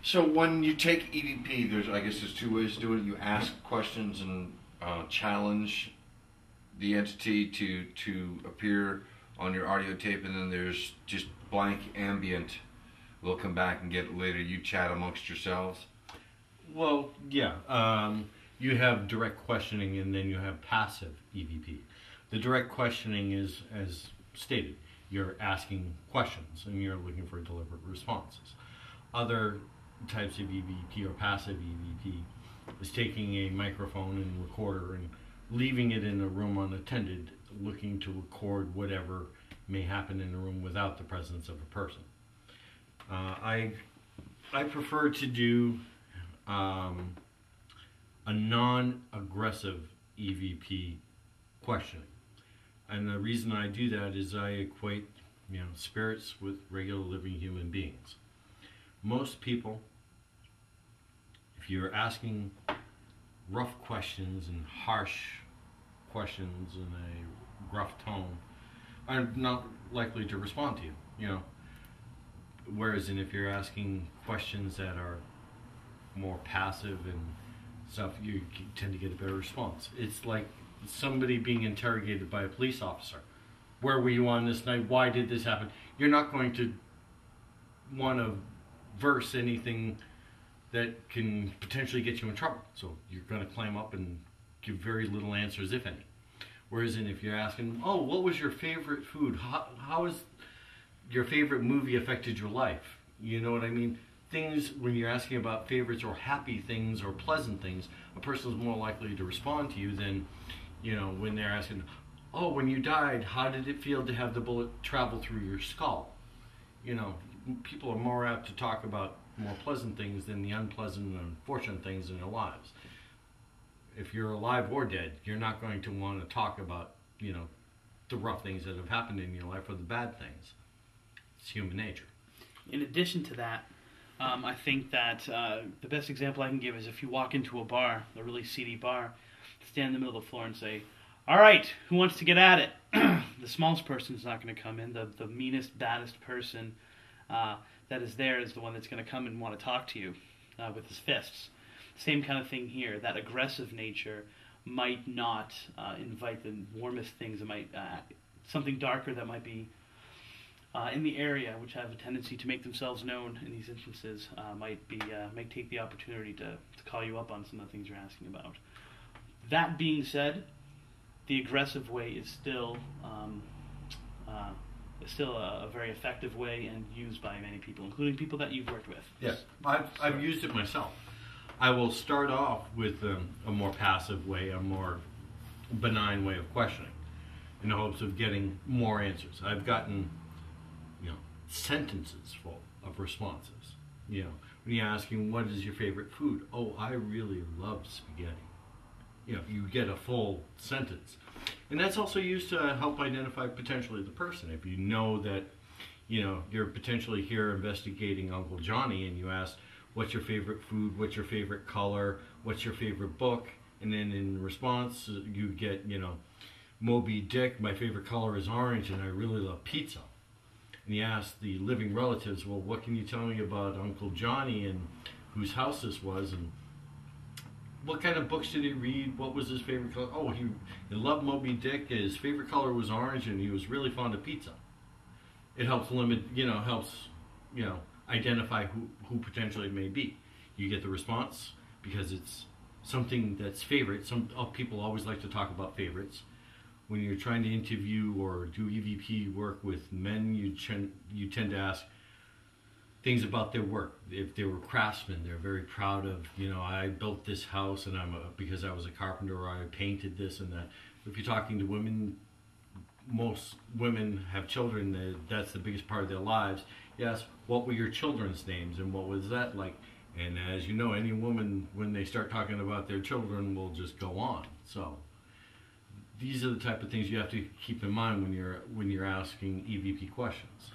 So when you take EVP, I guess there's two ways to do it. You ask questions and challenge the entity to appear on your audio tape, and then there's just blank ambient. We'll come back and get it later. You chat amongst yourselves. Well, yeah. You have direct questioning, and then you have passive EVP. The direct questioning is, as stated, you're asking questions and you're looking for deliberate responses. Other types of EVP or passive EVP is taking a microphone and recorder and leaving it in a room unattended, looking to record whatever may happen in a room without the presence of a person. I prefer to do a non-aggressive EVP questioning. And the reason I do that is I equate, spirits with regular living human beings. Most people, if you're asking rough questions and harsh questions in a gruff tone, are not likely to respond to you, Whereas if you're asking questions that are more passive and stuff, you tend to get a better response. It's like somebody being interrogated by a police officer. Where were you on this night? Why did this happen? You're not going to want to verse anything that can potentially get you in trouble. So you're going to clam up and give very little answers, if any. Whereas if you're asking, what was your favorite food? How has your favorite movie affected your life? You know what I mean? Things, when you're asking about favorites or happy things or pleasant things, a person is more likely to respond to you than, when they're asking, when you died, how did it feel to have the bullet travel through your skull? People are more apt to talk about more pleasant things than the unpleasant and unfortunate things in their lives. If you're alive or dead, you're not going to want to talk about, the rough things that have happened in your life or the bad things. It's human nature. In addition to that, I think that the best example I can give is if you walk into a bar, a really seedy bar, stand in the middle of the floor and say, "All right, who wants to get at it?" The smallest person's not going to come in. The meanest, baddest person that is there is the one that's going to come and want to talk to you with his fists. Same kind of thing here. That aggressive nature might not invite the warmest things. It might something darker that might be in the area, which have a tendency to make themselves known in these instances, might take the opportunity to call you up on some of the things you're asking about. That being said, the aggressive way is still a very effective way and used by many people, including people that you've worked with. Yes, I've used it myself. I will start off with a more passive way, a more benign way of questioning, in the hopes of getting more answers. I've gotten sentences full of responses. When you're asking, what is your favorite food? Oh, I really love spaghetti. You get a full sentence. And that's also used to help identify potentially the person. If you know that, you're potentially here investigating Uncle Johnny and you ask, what's your favorite food? What's your favorite color? What's your favorite book? And then in response, you get, Moby Dick, my favorite color is orange and I really love pizza. And you ask the living relatives, well, what can you tell me about Uncle Johnny and whose house this was, and what kind of books did he read? What was his favorite color? Oh, he loved Moby Dick. His favorite color was orange, and he was really fond of pizza. It helps identify who potentially it may be. You get the response because it's something that's favorite. Some people always like to talk about favorites. When you're trying to interview or do EVP work with men, you tend to ask things about their work. If they were craftsmen, they're very proud of, I built this house and because I was a carpenter, or I painted this and that. If you're talking to women, most women have children, that's the biggest part of their lives. Yes, what were your children's names and what was that like? And as you know, any woman, when they start talking about their children, will just go on. So these are the type of things you have to keep in mind when you're asking EVP questions.